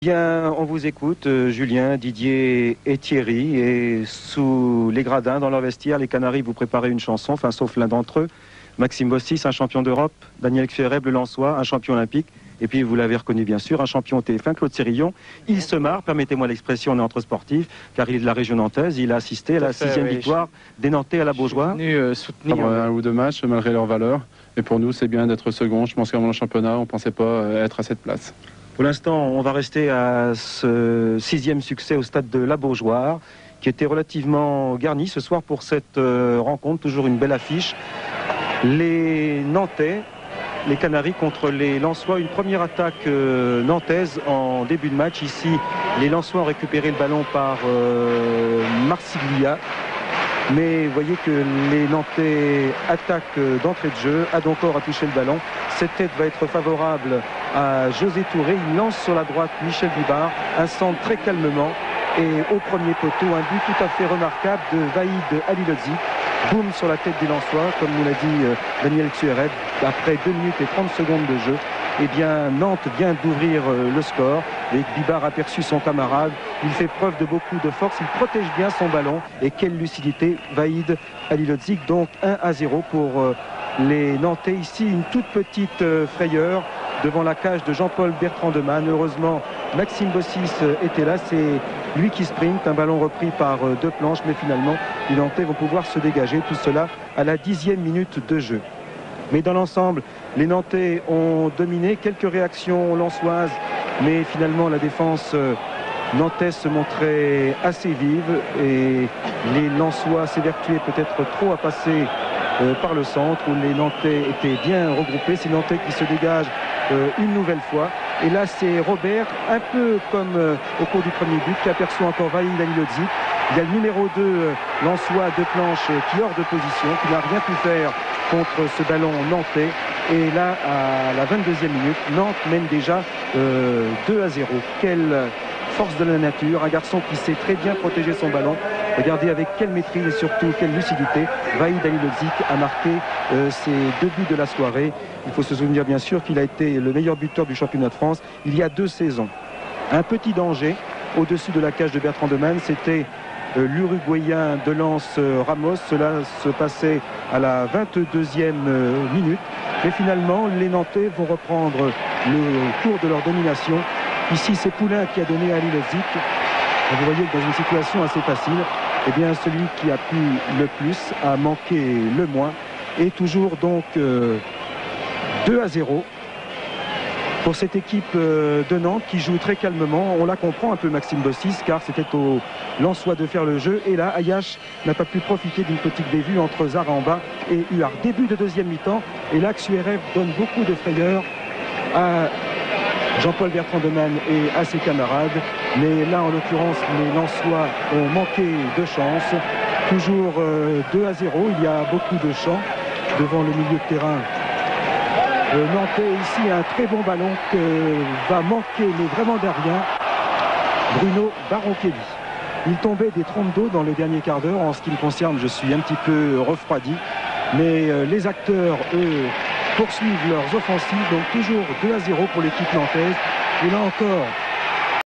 Bien, on vous écoute, Julien, Didier et Thierry, et sous les gradins, dans leur vestiaire, les Canaries vous préparez une chanson, enfin sauf l'un d'entre eux, Maxime Bossis, un champion d'Europe, Daniel Xereb, le Lensois, un champion olympique, et puis vous l'avez reconnu bien sûr, un champion TF1, Claude Sérillon. Il se marre, permettez-moi l'expression, on est entre sportifs, car il est de la région nantaise, il a assisté à la 6e victoire des Nantais à la Beaujoire. Venu soutenir un ou deux matchs malgré leur valeur, et pour nous c'est bien d'être second. Je pense qu'avant le championnat on ne pensait pas être à cette place. Pour l'instant, on va rester à ce 6e succès au stade de la Beaujoire, qui était relativement garni ce soir pour cette rencontre. Toujours une belle affiche. Les Nantais, les Canaries contre les Lensois. Une première attaque nantaise en début de match. Ici, les Lensois ont récupéré le ballon par Marsiglia. Mais vous voyez que les Nantais attaquent d'entrée de jeu. Adoncor a touché le ballon. Cette tête va être favorable à José Touré. Il lance sur la droite Michel Bibard. Un centre très calmement. Et au premier poteau, un but tout à fait remarquable de Vaïd Halilhodžić. Boum sur la tête des Lensois, comme nous l'a dit Daniel Xereb. Après 2 minutes et 30 secondes de jeu, eh bien, Nantes vient d'ouvrir le score. Et Bibard a aperçu son camarade. Il fait preuve de beaucoup de force. Il protège bien son ballon. Et quelle lucidité, Vaïd Halilhodžić. Donc 1-0 pour les Nantais. Ici, une toute petite frayeur devant la cage de Jean-Paul Bertrand-Demanne. Heureusement, Maxime Bossis était là. C'est lui qui sprint. Un ballon repris par 2 planches. Mais finalement, les Nantais vont pouvoir se dégager. Tout cela à la 10e minute de jeu. Mais dans l'ensemble, les Nantais ont dominé. Quelques réactions lensoises. Mais finalement, la défense nantaise se montrait assez vive. Et les Lensois s'évertuaient peut-être trop à passer par le centre, où les Nantais étaient bien regroupés. C'est Nantais qui se dégage une nouvelle fois. Et là, c'est Robert, un peu comme au cours du premier but, qui aperçoit encore Vaïd Halilhodžić. Il y a le numéro 2, Lensois de planche, qui est hors de position, qui n'a rien pu faire contre ce ballon nantais. Et là, à la 22e minute, Nantes mène déjà 2-0. Quelle force de la nature, un garçon qui sait très bien protéger son ballon. Regardez avec quelle maîtrise et surtout quelle lucidité Vaïd Halilhodžić a marqué ses 2 buts de la soirée. Il faut se souvenir bien sûr qu'il a été le meilleur buteur du championnat de France il y a 2 saisons. Un petit danger au-dessus de la cage de Bertrand-Demanne, c'était l'Uruguayen de Lens Ramos. Cela se passait à la 22e minute. Mais finalement, les Nantais vont reprendre le cours de leur domination. Ici, c'est Poulain qui a donné à Halilhodžić. Vous voyez que dans une situation assez facile, eh bien, celui qui a pu le plus a manqué le moins. Et toujours donc 2-0 pour cette équipe de Nantes qui joue très calmement. On la comprend un peu, Maxime Bossis, car c'était aux Lensois de faire le jeu. Et là, Ayache n'a pas pu profiter d'une petite bévue entre Zaramba et Huard. Début de 2e mi-temps. Et là, Xereb donne beaucoup de frayeur à Jean-Paul Bertrand-Demanne et à ses camarades. Mais là, en l'occurrence, les Lensois ont manqué de chance. Toujours 2-0. Il y a beaucoup de champs devant le milieu de terrain. Nantais ici, un très bon ballon que va manquer, mais vraiment derrière, Bruno Baronkelli. Il tombait des trompes d'eau dans le dernier quart d'heure. En ce qui me concerne, je suis un petit peu refroidi. Mais les acteurs, poursuivent leurs offensives. Donc toujours 2-0 pour l'équipe nantaise. Et là encore,